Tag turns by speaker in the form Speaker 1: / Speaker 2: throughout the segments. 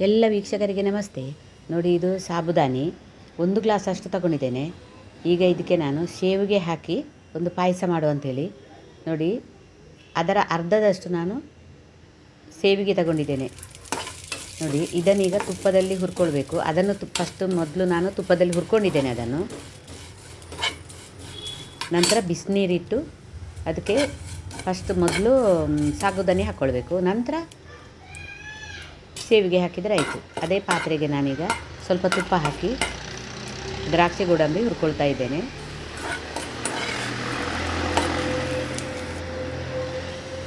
Speaker 1: ಎಲ್ಲ ವೀಕ್ಷಕರಿಗೆ ನಮಸ್ತೆ. ನೋಡಿ, ಇದು ಸಾಬುದಾನಿ 1 ಗ್ಲಾಸ್ ಅಷ್ಟು ತಗೊಂಡಿದ್ದೇನೆ. ಈಗ ಇದಕ್ಕೆ ನಾನು ಸೇವಿಗೆ ಹಾಕಿ ಒಂದು ಪಾಯಸ ಮಾಡುವಂಥೇಳಿ ನೋಡಿ, ಅದರ ಅರ್ಧದಷ್ಟು ನಾನು ಸೇವಿಗೆ ತಗೊಂಡಿದ್ದೇನೆ. ನೋಡಿ, ಇದನ್ನೀಗ ತುಪ್ಪದಲ್ಲಿ ಹುರ್ಕೊಳ್ಬೇಕು. ಅದನ್ನು ಮೊದಲು ನಾನು ತುಪ್ಪದಲ್ಲಿ ಹುರ್ಕೊಂಡಿದ್ದೇನೆ. ಅದನ್ನು ನಂತರ ಬಿಸಿನೀರಿಟ್ಟು ಅದಕ್ಕೆ ಮೊದಲು ಸಾಬುದಾನಿ ಹಾಕ್ಕೊಳ್ಬೇಕು. ನಂತರ ಸೇವಿಗೆ ಹಾಕಿದರೆ ಆಯಿತು. ಅದೇ ಪಾತ್ರೆಗೆ ನಾನೀಗ ಸ್ವಲ್ಪ ತುಪ್ಪ ಹಾಕಿ ದ್ರಾಕ್ಷಿ ಗೋಡಂಬಿ ಹುರ್ಕೊಳ್ತಾ ಇದ್ದೇನೆ.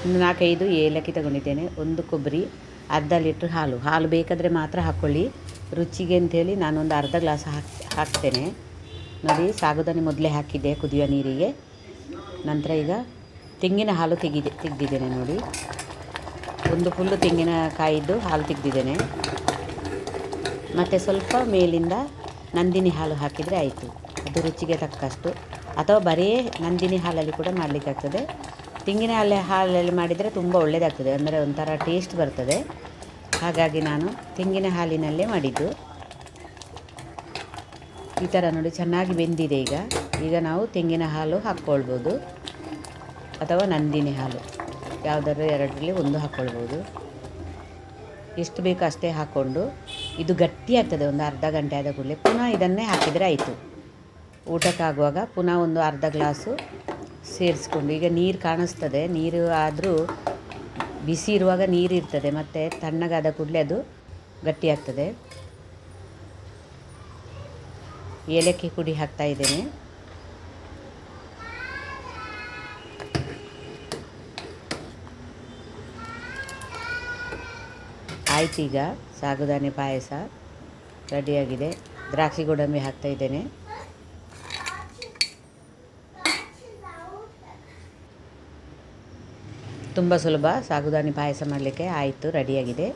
Speaker 1: ಒಂದು 4-5 ಏಲಕ್ಕಿ ತಗೊಂಡಿದ್ದೇನೆ. 1 ಕೊಬ್ಬರಿ, ಅರ್ಧ ಲೀಟ್ರ್ ಹಾಲು ಬೇಕಾದರೆ ಮಾತ್ರ ಹಾಕ್ಕೊಳ್ಳಿ. ರುಚಿಗೆ ಅಂಥೇಳಿ ನಾನೊಂದು ಅರ್ಧ ಗ್ಲಾಸ್ ಹಾಕ್ತೇನೆ. ನೋಡಿ, ಸಾಬುದಾನಿ ಮೊದಲೇ ಹಾಕಿದ್ದೆ ಕುದಿಯುವ ನೀರಿಗೆ. ನಂತರ ಈಗ ತೆಂಗಿನ ಹಾಲು ತೆಗೆದಿದ್ದೇನೆ. ನೋಡಿ, ಒಂದು ಫುಲ್ಲು ತೆಂಗಿನಕಾಯಿದ್ದು ಹಾಲು ತೆಗೆದಿದ್ದೇನೆ. ಮತ್ತು ಸ್ವಲ್ಪ ಮೇಲಿಂದ ನಂದಿನಿ ಹಾಲು ಹಾಕಿದರೆ ಆಯಿತು. ಅದು ರುಚಿಗೆ ತಕ್ಕಷ್ಟು, ಅಥವಾ ಬರೀ ನಂದಿನಿ ಹಾಲಲ್ಲಿ ಕೂಡ ಮಾಡಲಿಕ್ಕಾಗ್ತದೆ. ತೆಂಗಿನ ಹಾಲಲ್ಲಿ ಮಾಡಿದರೆ ತುಂಬ ಒಳ್ಳೆಯದಾಗ್ತದೆ, ಅಂದರೆ ಒಂಥರ ಟೇಸ್ಟ್ ಬರ್ತದೆ. ಹಾಗಾಗಿ ನಾನು ತೆಂಗಿನ ಹಾಲಿನಲ್ಲೇ ಮಾಡಿದ್ದು. ಈ ಥರ ನೋಡಿ, ಚೆನ್ನಾಗಿ ಬೆಂದಿದೆ. ಈಗ ನಾವು ತೆಂಗಿನ ಹಾಲು ಹಾಕ್ಕೊಳ್ಬೋದು, ಅಥವಾ ನಂದಿನಿ ಹಾಲು, ಯಾವುದಾದ್ರೂ ಎರಡರಲ್ಲಿ ಒಂದು ಹಾಕ್ಕೊಳ್ಬೋದು. ಎಷ್ಟು ಬೇಕೋ ಅಷ್ಟೇ ಹಾಕ್ಕೊಂಡು ಇದು ಗಟ್ಟಿಯಾಗ್ತದೆ. ಒಂದು ಅರ್ಧ ಗಂಟೆ ಆದ ಕೂಡಲೇ ಪುನಃ ಇದನ್ನೇ ಹಾಕಿದರೆ ಆಯಿತು. ಊಟಕ್ಕಾಗುವಾಗ ಪುನಃ ಒಂದು ಅರ್ಧ ಗ್ಲಾಸು ಸೇರಿಸ್ಕೊಂಡು, ಈಗ ನೀರು ಕಾಣಿಸ್ತದೆ, ನೀರು ಆದರೂ ಬಿಸಿ ಇರುವಾಗ ನೀರು ಇರ್ತದೆ, ಮತ್ತು ತಣ್ಣಗಾದ ಕೂಡಲೇ ಅದು ಗಟ್ಟಿಯಾಗ್ತದೆ. ಏಲಕ್ಕಿ ಪುಡಿ ಹಾಕ್ತಾ ಇದ್ದೇನೆ. ಆಯ್ತು, ಈಗ ಸಾಬುದಾನಿ ಪಾಯಸ ರೆಡಿಯಾಗಿದೆ. ದ್ರಾಕ್ಷಿ ಗೋಡಂಬಿ ಹಾಕ್ತಾ ಇದ್ದೇನೆ. ತುಂಬ ಸುಲಭ ಸಾಬುದಾನಿ ಪಾಯಸ ಮಾಡಲಿಕ್ಕೆ. ಆಯಿತು, ರೆಡಿಯಾಗಿದೆ.